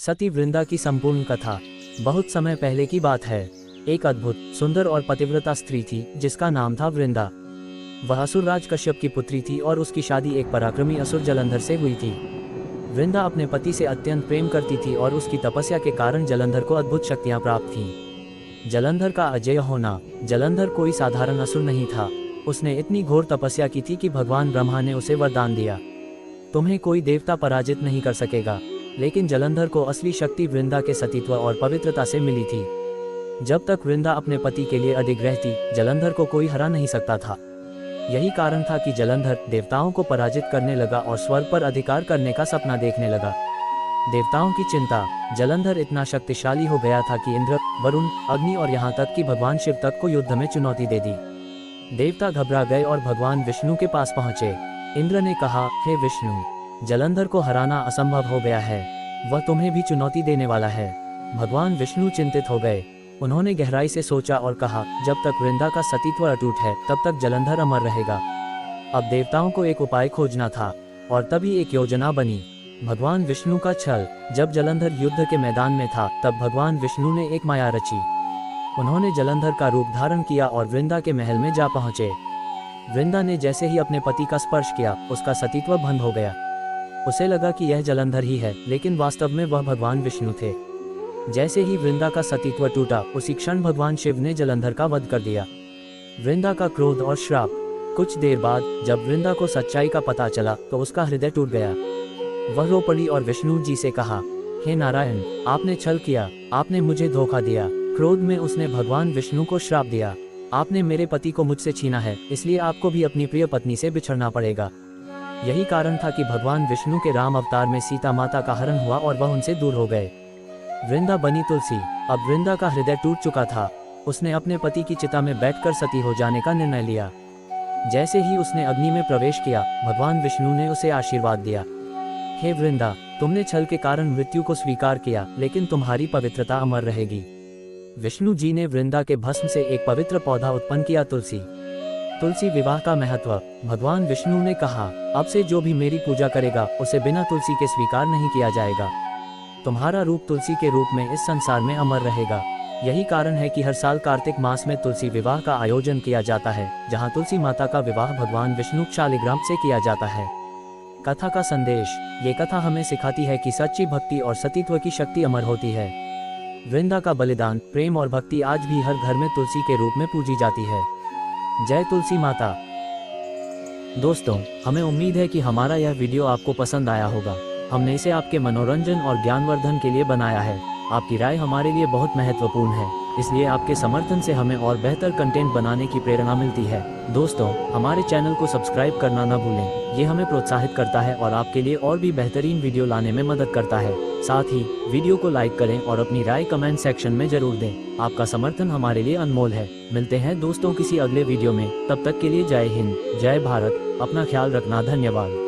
सती वृंदा की संपूर्ण कथा। बहुत समय पहले की बात है। एक अद्भुत, सुंदर और पतिव्रता स्त्री थी जिसका नाम था वृंदा। वह असुरराज कश्यप की पुत्री थी और उसकी शादी एक पराक्रमी असुर जलंधर से हुई थी। वृंदा अपने पति से अत्यंत प्रेम करती थी और उसकी तपस्या के कारण जलंधर को अद्भुत शक्तियां प्राप्त थीं। जलंधर का अजेय होना। जलंधर कोई साधारण असुर नहीं था। उसने इतनी घोर तपस्या की थी कि भगवान ब्रह्मा ने उसे वरदान दिया, तुम्हें कोई देवता पराजित नहीं कर सकेगा। लेकिन जलंधर को असली शक्ति वृंदा के सतीत्व और पवित्रता से मिली थी। जब तक वृंदा अपने पति के लिए अडिग रहती, जलंधर को कोई हरा नहीं सकता था। यही कारण था कि जलंधर देवताओं को पराजित करने लगा और स्वर्ग पर अधिकार करने का सपना देखने लगा। देवताओं की चिंता। जलंधर इतना शक्तिशाली हो गया था कि इंद्र, वरुण, अग्नि और यहाँ तक कि भगवान शिव तक को युद्ध में चुनौती दे दी। देवता घबरा गए और भगवान विष्णु के पास पहुंचे। इंद्र ने कहा, हे विष्णु, जलंधर को हराना असंभव हो गया है, वह तुम्हें भी चुनौती देने वाला है। भगवान विष्णु चिंतित हो गए। उन्होंने गहराई से सोचा और कहा, जब तक वृंदा का सतीत्व अटूट है तब तक जलंधर अमर रहेगा। अब देवताओं को एक उपाय खोजना था और तभी एक योजना बनी। भगवान विष्णु का छल। जब जलंधर युद्ध के मैदान में था तब भगवान विष्णु ने एक माया रची। उन्होंने जलंधर का रूप धारण किया और वृंदा के महल में जा पहुंचे। वृंदा ने जैसे ही अपने पति का स्पर्श किया, उसका सतीत्व भंग हो गया। उसे लगा कि यह जलंधर ही है, लेकिन वास्तव में वह भगवान विष्णु थे। जैसे ही वृंदा का सतीत्व टूटा, उसी क्षण भगवान शिव ने जलंधर का वध कर दिया। वृंदा का क्रोध और श्राप। कुछ देर बाद जब वृंदा को सच्चाई का पता चला तो उसका हृदय टूट गया। वह रो पड़ी और विष्णु जी से कहा, हे नारायण, आपने छल किया, आपने मुझे धोखा दिया। क्रोध में उसने भगवान विष्णु को श्राप दिया, आपने मेरे पति को मुझसे छीना है, इसलिए आपको भी अपनी प्रिय पत्नी से बिछड़ना पड़ेगा। यही कारण था कि भगवान विष्णु के राम अवतार में सीता माता का हरण हुआ और वह उनसे दूर हो गए। वृंदा बनी तुलसी। अब वृंदा का हृदय टूट चुका था। उसने अपने पति की चिता में बैठकर सती हो जाने का निर्णय लिया। जैसे ही उसने अग्नि में प्रवेश किया, भगवान विष्णु ने उसे आशीर्वाद दिया, हे वृंदा, तुमने छल के कारण मृत्यु को स्वीकार किया, लेकिन तुम्हारी पवित्रता अमर रहेगी। विष्णु जी ने वृंदा के भस्म से एक पवित्र पौधा उत्पन्न किया, तुलसी। तुलसी विवाह का महत्व। भगवान विष्णु ने कहा, अब से जो भी मेरी पूजा करेगा उसे बिना तुलसी के स्वीकार नहीं किया जाएगा। तुम्हारा रूप तुलसी के रूप में इस संसार में अमर रहेगा। यही कारण है कि हर साल कार्तिक मास में तुलसी विवाह का आयोजन किया जाता है, जहां तुलसी माता का विवाह भगवान विष्णु शालिग्राम से किया जाता है। कथा का संदेश। ये कथा हमें सिखाती है कि सच्ची भक्ति और सतीत्व की शक्ति अमर होती है। वृंदा का बलिदान, प्रेम और भक्ति आज भी हर घर में तुलसी के रूप में पूजी जाती है। जय तुलसी माता। दोस्तों, हमें उम्मीद है कि हमारा यह वीडियो आपको पसंद आया होगा। हमने इसे आपके मनोरंजन और ज्ञानवर्धन के लिए बनाया है। आपकी राय हमारे लिए बहुत महत्वपूर्ण है, इसलिए आपके समर्थन से हमें और बेहतर कंटेंट बनाने की प्रेरणा मिलती है। दोस्तों, हमारे चैनल को सब्सक्राइब करना न भूलें, ये हमें प्रोत्साहित करता है और आपके लिए और भी बेहतरीन वीडियो लाने में मदद करता है। साथ ही वीडियो को लाइक करें और अपनी राय कमेंट सेक्शन में जरूर दें। आपका समर्थन हमारे लिए अनमोल है। मिलते हैं दोस्तों किसी अगले वीडियो में, तब तक के लिए जय हिंद, जय भारत। अपना ख्याल रखना। धन्यवाद।